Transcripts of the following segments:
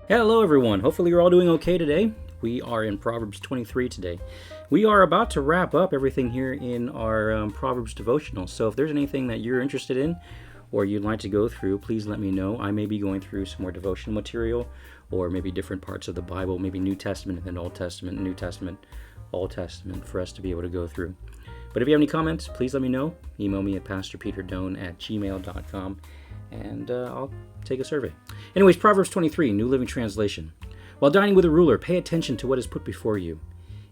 Hello everyone, hopefully you're all doing okay today. We are in Proverbs 23 today. We are about to wrap up everything here in our Proverbs devotional, so if there's anything that you're interested in or you'd like to go through, please let me know. I may be going through some more devotional material or maybe different parts of the Bible, maybe New Testament and then Old Testament, New Testament, Old Testament for us to be able to go through. But if you have any comments, please let me know. Email me at pastorpeterdoan@gmail.com and I'll take a survey. Anyways, Proverbs 23, New Living Translation. While dining with a ruler, pay attention to what is put before you.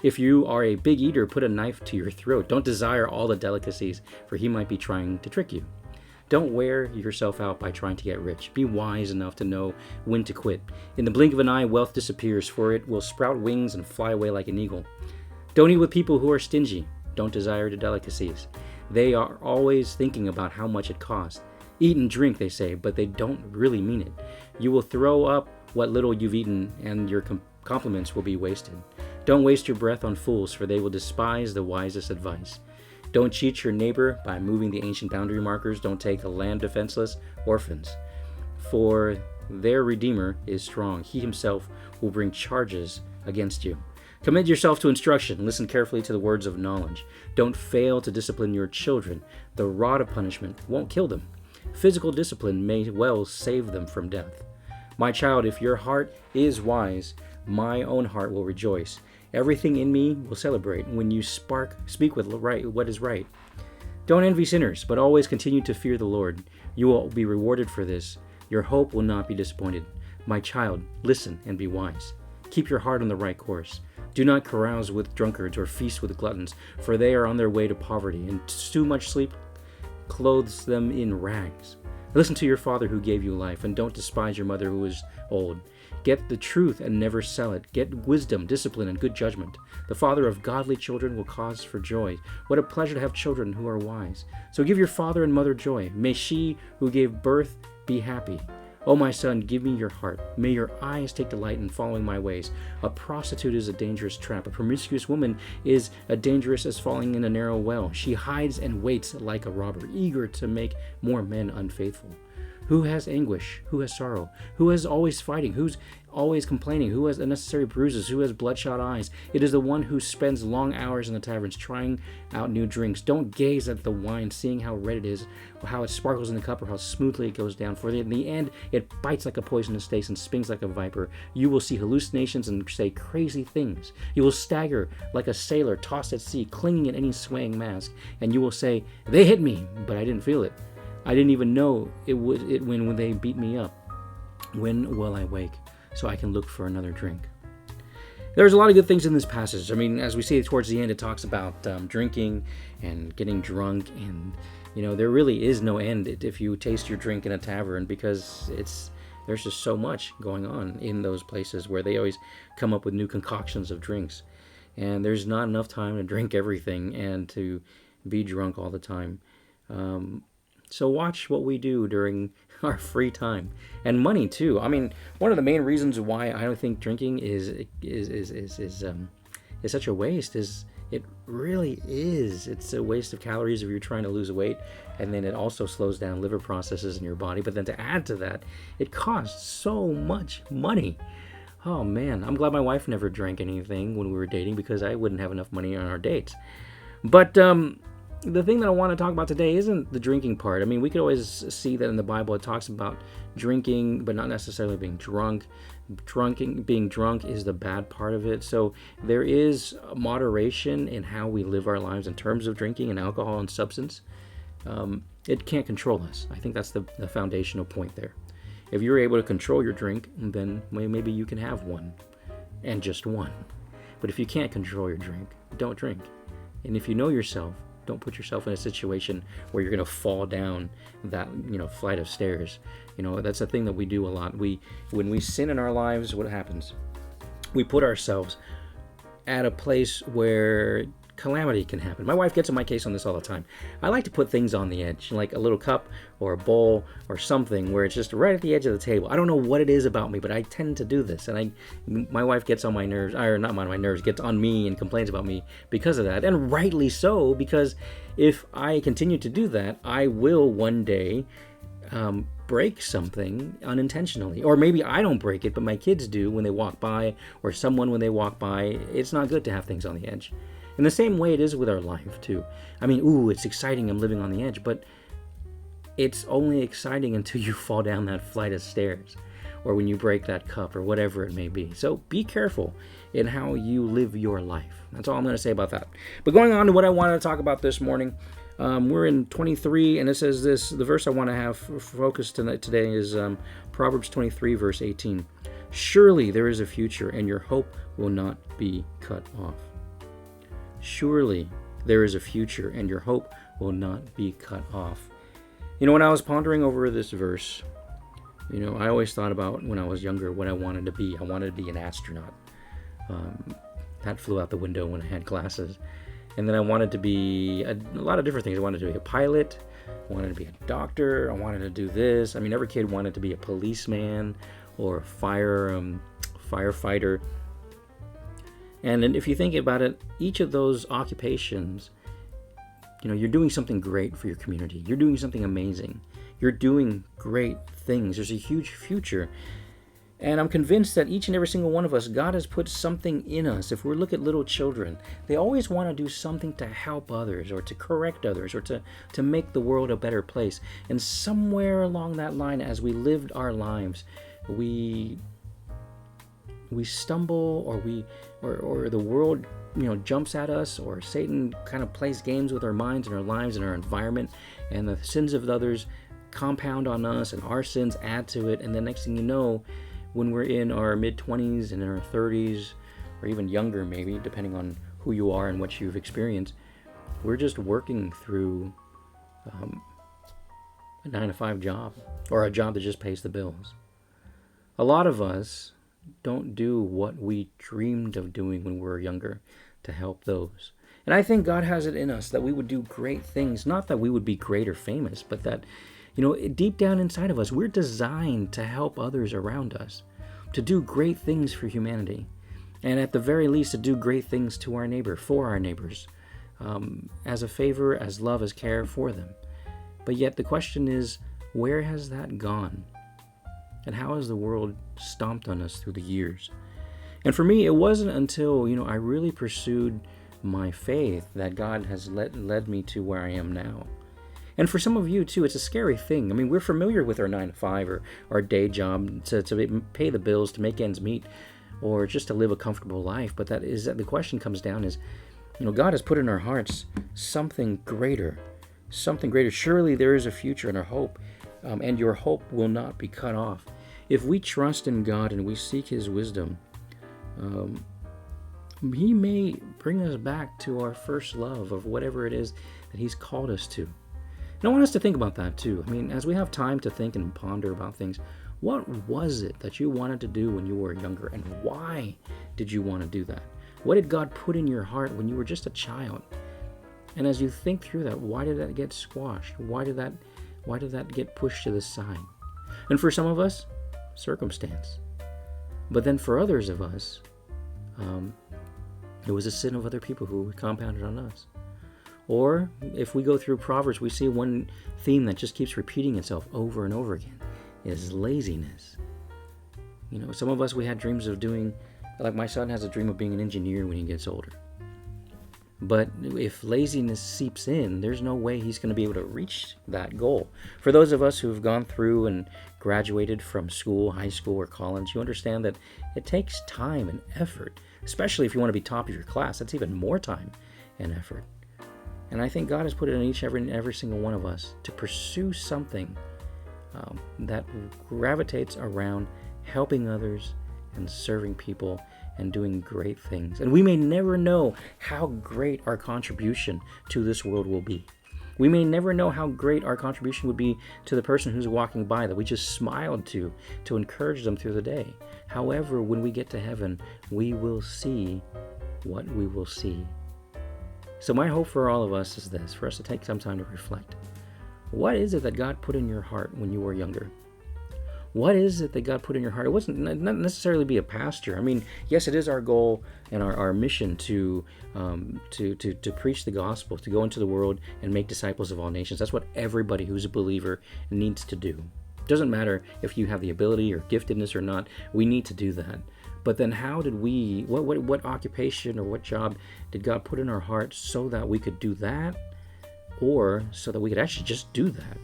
If you are a big eater, put a knife to your throat. Don't desire all the delicacies, for he might be trying to trick you. Don't wear yourself out by trying to get rich. Be wise enough to know when to quit. In the blink of an eye, wealth disappears, for it will sprout wings and fly away like an eagle. Don't eat with people who are stingy. Don't desire the delicacies. They are always thinking about how much it costs. Eat and drink, they say, but they don't really mean it. You will throw up what little you've eaten, and your compliments will be wasted. Don't waste your breath on fools, for they will despise the wisest advice. Don't cheat your neighbor by moving the ancient boundary markers. Don't take the land defenseless orphans, for their Redeemer is strong. He himself will bring charges against you. Commit yourself to instruction. Listen carefully to the words of knowledge. Don't fail to discipline your children. The rod of punishment won't kill them. Physical discipline may well save them from death. My child, if your heart is wise, my own heart will rejoice. Everything in me will celebrate when you speak with what is right. Don't envy sinners, but always continue to fear the Lord. You will be rewarded for this. Your hope will not be disappointed. My child, listen and be wise. Keep your heart on the right course. Do not carouse with drunkards or feast with gluttons, for they are on their way to poverty, and too much sleep clothes them in rags. Listen to your father who gave you life, and don't despise your mother who is old. Get the truth and never sell it. Get wisdom, discipline, and good judgment. The father of godly children will cause for joy. What a pleasure to have children who are wise. So give your father and mother joy. May she who gave birth be happy. O my son, give me your heart. May your eyes take delight in following my ways. A prostitute is a dangerous trap. A promiscuous woman is as dangerous as falling in a narrow well. She hides and waits like a robber, eager to make more men unfaithful. Who has anguish? Who has sorrow? Who is always fighting? Who's always complaining? Who has unnecessary bruises? Who has bloodshot eyes? It is the one who spends long hours in the taverns trying out new drinks. Don't gaze at the wine, seeing how red it is, or how it sparkles in the cup, or how smoothly it goes down. For in the end, it bites like a poisonous snake and stings like a viper. You will see hallucinations and say crazy things. You will stagger like a sailor tossed at sea, clinging at any swaying mast. And you will say, "They hit me, but I didn't feel it. I didn't even know it when they beat me up. When will I wake so I can look for another drink?" There's a lot of good things in this passage. I mean, as we see towards the end, it talks about drinking and getting drunk, and there really is no end if you taste your drink in a tavern, because there's just so much going on in those places where they always come up with new concoctions of drinks, and there's not enough time to drink everything and to be drunk all the time. So watch what we do during our free time, and money too. I mean, one of the main reasons why I don't think drinking is such a waste is it really is. It's a waste of calories if you're trying to lose weight, and then it also slows down liver processes in your body. But then to add to that, it costs so much money. Oh man, I'm glad my wife never drank anything when we were dating, because I wouldn't have enough money on our dates. But the thing that I want to talk about today isn't the drinking part. I mean, we could always see that in the Bible it talks about drinking, but not necessarily being drunk. Being drunk is the bad part of it. So there is moderation in how we live our lives in terms of drinking and alcohol and substance. It can't control us. I think that's the foundational point there. If you're able to control your drink, then maybe you can have one, and just one. But if you can't control your drink, don't drink. And if you know yourself, don't put yourself in a situation where you're going to fall down that flight of stairs. That's a thing that we do a lot. When we sin in our lives, what happens? We put ourselves at a place where calamity can happen. My wife gets on my case on this all the time. I like to put things on the edge, like a little cup or a bowl or something where it's just right at the edge of the table. I don't know what it is about me, but I tend to do this, and my wife gets on my nerves, or not on my nerves, gets on me and complains about me because of that, and rightly so, because if I continue to do that, I will one day break something unintentionally. Or maybe I don't break it, but my kids do when they walk by, or someone when they walk by. It's not good to have things on the edge. In the same way it is with our life too. I mean, it's exciting, I'm living on the edge, but it's only exciting until you fall down that flight of stairs, or when you break that cup, or whatever it may be. So be careful in how you live your life. That's all I'm going to say about that. But going on to what I wanted to talk about this morning, we're in 23, and it says this. The verse I want to have focused today is Proverbs 23, verse 18. Surely there is a future, and your hope will not be cut off. Surely there is a future, and your hope will not be cut off. When I was pondering over this verse, I always thought about when I was younger what I wanted to be. I wanted to be an astronaut. That flew out the window when I had classes. And then I wanted to be a lot of different things. I wanted to be a pilot. I wanted to be a doctor. I wanted to do this. I mean, every kid wanted to be a policeman or a firefighter. And then if you think about it, each of those occupations, you're doing something great for your community. You're doing something amazing. You're doing great things. There's a huge future. And I'm convinced that each and every single one of us, God has put something in us. If we look at little children, they always want to do something to help others, or to correct others, or to make the world a better place. And somewhere along that line, as we lived our lives, we stumble, or the world jumps at us, or Satan kind of plays games with our minds and our lives and our environment, and the sins of others compound on us, and our sins add to it. And the next thing you know, when we're in our mid-20s and in our 30s, or even younger maybe, depending on who you are and what you've experienced, we're just working through a 9-to-5 job, or a job that just pays the bills. A lot of us don't do what we dreamed of doing when we were younger to help those. And I think God has it in us that we would do great things, not that we would be great or famous, but that deep down inside of us, we're designed to help others around us, to do great things for humanity, and at the very least to do great things to our neighbor, for our neighbors, as a favor, as love, as care for them. But yet the question is, where has that gone? And how has the world stomped on us through the years? And for me, it wasn't until, I really pursued my faith that God has led me to where I am now. And for some of you too, it's a scary thing. I mean, we're familiar with our 9-to-5 or our day job to pay the bills, to make ends meet, or just to live a comfortable life. But the question comes down is, God has put in our hearts something greater, something greater. Surely there is a future and a hope, and your hope will not be cut off. If we trust in God and we seek His wisdom, He may bring us back to our first love of whatever it is that He's called us to. And I want us to think about that too. I mean, as we have time to think and ponder about things, what was it that you wanted to do when you were younger, and why did you want to do that? What did God put in your heart when you were just a child? And as you think through that, why did that get squashed? Why did that get pushed to the side? And for some of us, circumstance. But then for others of us, it was a sin of other people who compounded on us. Or if we go through Proverbs, we see one theme that just keeps repeating itself over and over again, is laziness. Some of us, we had dreams of doing, like my son has a dream of being an engineer when he gets older. But if laziness seeps in, there's no way he's going to be able to reach that goal. For those of us who've gone through and graduated from school, high school, or college, you understand that it takes time and effort, especially if you want to be top of your class. That's even more time and effort. And I think God has put it in each and every single one of us to pursue something that gravitates around helping others and serving people and doing great things. And we may never know how great our contribution to this world will be. We may never know how great our contribution would be to the person who's walking by that we just smiled to encourage them through the day. However, when we get to heaven, we will see what we will see. So my hope for all of us is this, for us to take some time to reflect. What is it that God put in your heart when you were younger? What is it that God put in your heart? It wasn't not necessarily be a pastor. I mean, yes, it is our goal and our mission to preach the gospel, to go into the world and make disciples of all nations. That's what everybody who's a believer needs to do. Doesn't matter if you have the ability or giftedness or not. We need to do that. But then how did we, what occupation or what job did God put in our hearts so that we could do that, or so that we could actually just do that?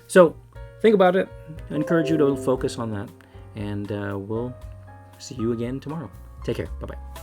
So think about it. I encourage you to focus on that, and we'll see you again tomorrow. Take care. Bye-bye.